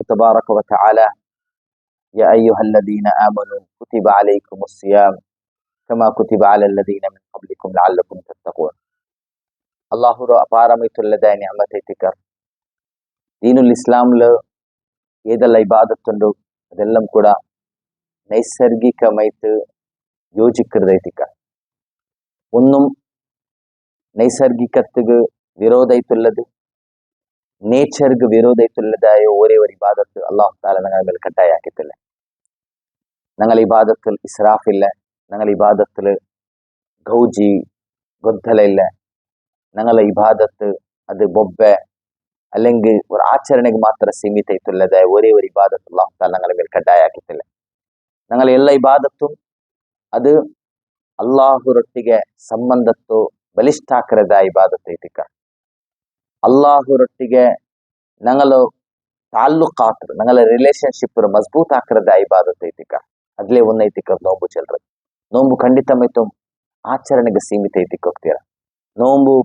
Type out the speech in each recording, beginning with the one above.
تبارك وتعالى يا أيها الذين آمنوا كتب عليكم الصيام كما كتب على الذين من قبلكم لعلكم تتقون. అల్లాహురు అపారమైతుల్లదాయ నియమతైతికర్ ദീനുൽ ഇസ്ലാമിൽ ഏതെല്ലാം ഇബാദത്തുണ്ടോ അതെല്ലാം ಕೂಡ ನೈಸರ್ಗಿಕಮೈತು ಯೋಜಿக்கிறದೈತಿಕ ഒന്നും നൈസർഗികത്തിക്ക് വിരോധമായിട്ടുള്ളത് നേച്ചർക്ക് വിരോധമായിട്ടുള്ളതായ ഒരേ ഒരു ഇബാദത്ത് അള്ളാഹു താല ഞങ്ങളുടെ മേൽ കട്ടായാക്കിയിട്ടില്ല. ഞങ്ങൾ ഇബാദത്തിൽ ഇസ്രാഫില്ല, ഞങ്ങൾ ഇബാദത്തിൽ ഗൗജി ಗೊದ್ದಲ ಇಲ್ಲ. ഞങ്ങളെ ഇബാദത്ത് അത് ബൊಬ್ಬೆ അല്ലെങ്കിൽ ഒരു ಆಚರಣೆಗೆ ಮಾತ್ರ ಸೀಮಿತ ಇತ್ತುಲ್ಲದೆ ഒരേ ഒരു ഇബാദത്ത് അല്ലാഹു തആല ഞങ്ങളുടെ മേൽ ಕಡ್ಡಾಯವಾಗಿಲ್ಲ. ഞങ്ങളെ ಎಲ್ಲ ಇಬಾದತ್ತು ಅದು ಅಲ್ಲಾಹುರೊಟ್ಟಿಗೆ ಸಂಬಂಧತ್ತು ಬಲಿಷ್ಠಾಕರದ ಇಬಾದತ್ತು ಐತಿಕ. ಅಲ್ಲಾಹುರೊಟ್ಟಿಗೆ ഞങ്ങള് ತಾಲ್ಲುಕಾತ್ ഞങ്ങളെ ರಿಲೇಶನ್ಶಿಪ್ ಮಜಬೂತ್ ಆಕರದ ಇಬಾದತ್ತು ಐತಿಕ. ಅದ್ಲೇ ಒಂದು ಐತಿಕ ನೋಂಬು ಚೆಲ್ರದು. ನೋಂಬು ಖಂಡಿತಮೈತು ಆಚರಣೆಗೆ ಸೀಮಿತ ಐತಿಕ ಹೋಗ್ತೀರ. ನೋಂಬು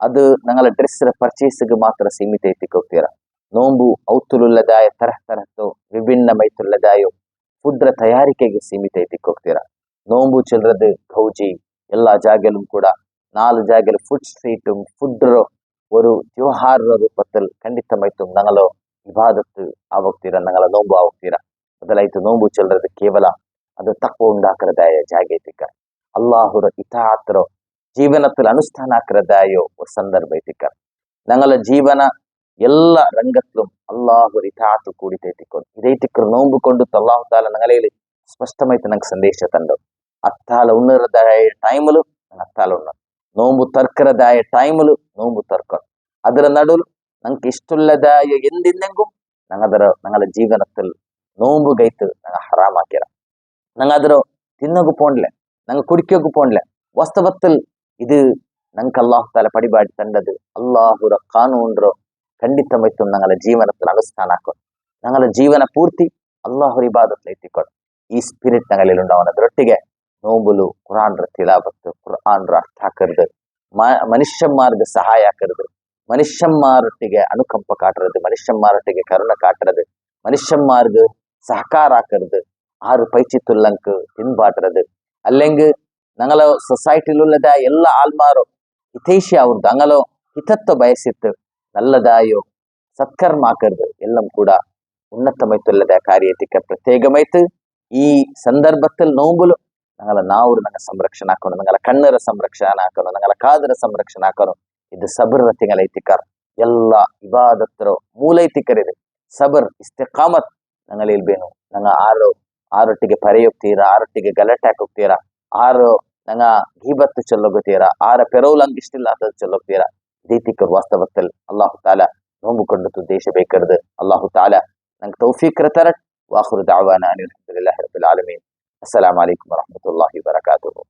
ಅದು ഞങ്ങളെ ಡ್ರೆಸ್ ಪರ್ಚೇಸ್ಗೆ ಮಾತ್ರ ಸೀಮಿತ ಐತಿಕ ಹೋಗ್ತೀರ. ನೋಂಬು ಔತುಲುಲ್ಲದಾಯ ತರಹದ್ದು ವಿಭಿನ್ನಮೈತುಲ್ಲದಾಯ ಫುಡ್ರ ತಯಾರಿಕೆಗೆ ಸೀಮಿತ ಐತಿಕ ಹೋಗ್ತೀರ. ನೋಂಬು ಚೆಲ್ರದು ಗೌಜಿ ಎಲ್ಲ ಜಾಗಲೂ ಕೂಡ 4 ಜಾಗಲು ಫುಡ್ ಸ್ಟ್ರೀಟು ಫುಡ್ರು ഒരു ತ್ಯೋಹಾರ ರೂಪത്തിൽ ಖಂಡಿತಮೈತು ഞങ്ങളോ ಇಬಾದತ್ತು ಆಗೋಗ್ತೀರ, ഞങ്ങളെ ನೋಂಬು ಆಗೋಗ್ತೀರ. ಮೊದಲಾಯ್ತು ನೋಂಬು ಚೆಲ್ರದು ಕೇವಲ ಅದು ತಕ್ವ ഉണ്ടാക്കുന്നതായ ಜಾಗೈತಿಕ. അള്ളാഹുರ ഇതാഅത്ര ಜೀವನത്തിൽ ಅನುಷ್ಠಾನ ಆಕರದಾಯ ഒരു ಸಂದರ್ಭ ಐತಿಕ. ഞങ്ങളെ ಜೀವನ ಎಲ್ಲ ರಂಗತ್ലും ಅಲ್ಲಾಹು ಇತಾಅತ್ ಕೂಡಿತೈತಿಕ. ಇದೈತಿಕ ನೋಂಬು ಕೊಂಡು ಅಲ್ಲಾಹು ತಾಲ ഞങ്ങളെ ಸ್ಪಷ್ಟಮೈತು ನಂಗೆ ಸಂದೇಶ ತಂಡು. ಅತ್ತಾಲ ಉಣ್ಣರದಾಯ ಟೈಮಲು ಅತ್ತಾಲ ಉಣ್ಣ, ನೋಂಬು ತರ್ಕರದಾಯ ಟೈಮಲು ನೋಂಬು ತರ್ಕ. ಅದರ ನಡುಲು ನಂಗೆ ಇಷ್ಟುಲ್ಲದಾಯ ಎಂದಿಂದೆಂಗೂ ഞങ്ങളുടെ ജീവനത്തിൽ നോമ്പ് കൈത്ത് ഞങ്ങൾ ഹറാമാക്കിയ. ഞങ്ങൾ അതിരോ തിന്നോക്ക് പോണില്ല, ഞങ്ങൾ കുടിക്കോക്ക് പോണില്ല. വാസ്തവത്തിൽ ഇത് ഞങ്ങൾക്ക് അള്ളാഹു താല പടിപാടി തണ്ടത് അള്ളാഹുര ಕಾನೂನ್ರು ಖಂಡಿತಮೈತು ഞങ്ങളുടെ ಜೀವನത്തിൽ ಅನುಷ್ಠಾನ ಹಾಕೋದು. ഞങ്ങളുടെ ಜೀವನ ಪೂರ್ತಿ ಅಲ್ಲಾಹುರ ಇಬಾದತ್ ಎತ್ತಿಕೊಂಡು ಈ ಸ್ಪಿರಿಟ್ ഞങ്ങളിൽ ഉണ്ടാവുന്നതിരൊಟ್ಟಿಗೆ നോമ്പുಲು ഖുർആൻರ ತಿಲಾವತ್ತು, ഖുർആನ್ರ ಅರ್ಥ ಹಾಕರ್ದು, ಮನುಷ್ಯನ್ಮಾರ್ಗ ಸಹಾಯ ಹಾಕರ್ದು, ಮನುಷ್ಯನ್ಮಾರೊಟ್ಟಿಗೆ ಅನುಕಂಪ ಕಾಟರದು, ಮನುಷ್ಯನ್ಮಾರೊಟ್ಟಿಗೆ ಕರುಣ ಕಾಟರದು, ಮನುಷ್ಯನ್ಮಾರ್ಗ ಸಹಕಾರ ಹಾಕರ್ದು, 6 പൈച്ചിത്തുള്ളങ്ക് തിൻപാട്ടത്. അല്ലെങ്കിൽ ഞങ്ങളെ സൊസൈറ്റിയിലുള്ളത എല്ലാ ആൾമാരും ഹിതൈഷി ആവുന്നത്, ഞങ്ങളോ ഹിതത്വ ಬಯಸಿತ್ತು നല്ലതായോ സത്കർമ്മ ಹಾಕರ್ದು എല്ലാം ಕೂಡ ഉന്നതമൈത്തുള്ളത കാര്യത്തിക്ക് പ്രത്യേകമായിട്ട് ഈ സന്ദർഭത്തിൽ നോമ്പുಲು ഞങ്ങളെ നാവുರು ഞങ്ങൾ ಸಂರಕ್ಷಣೆ ಹಾಕೋಣ, ഞങ്ങളെ ಕಣ್ಣರ ಸಂರಕ್ಷಣೆ ಹಾಕೋಣ, ഞങ്ങളെ ಕಾದರ ಸಂರಕ್ಷಣೆ ಹಾಕೋಣ. ಇದು ಸಬರ್ ತಿಂಗಳೈತಿಕರ ಎಲ್ಲ ಇಬಾದತ್ತರ ಮೂಲೈತಿಕರಿದೆ. ಸಬರ್ ಇಸ್ತಿಕಾಮತ್ ഞങ്ങൾ ಇಲ್ಬೇನು. ഞങ്ങൾ ಆರೊಟ್ಟಿಗೆ ಪರೆ ಹೋಗ್ತೀರಾ, ಆರೊಟ್ಟಿಗೆ ಗಲಾಟೆ ಹಾಕೋಗ್ತೀರಾ, 6 ഞങ്ങൾ ಗೀಬತ್ತು ಚೊಲ್ಲೋಗುತ್ತೀರಾ, 6 ಪೆರೋಲಂಗ್ ಇಷ್ಟಿಲ್ಲ ಅದು ಚೊಲ್ಲೋಗ್ತೀರಾ. ಇದೈತಿಕರ್ ವಾಸ್ತವത്തിൽ ಅಲ್ಲಾಹು ತಾಲ ನೋಂಬು ಕೊಂಡತು ದೇಶ ಬೇಕರ್ದು. ಅಲ್ಲಾಹು ತಾಲ ನಂಗೆ ತೌಫೀಕ್ ರತರಟ್. ವಾಖಿರು ದಅವಾನಾ ಅನಿಲ್ ಹಮ್ದುಲಿಲ್ಲಾಹಿ ರಬ್ಬಿಲ್ ಆಲಮೀನ್. ಅಸ್ಸಲಾಮು ಅಲೈಕುಂ ವರಹ್ಮತುಲ್ಲಾಹಿ ವಬರಕಾತುಹು.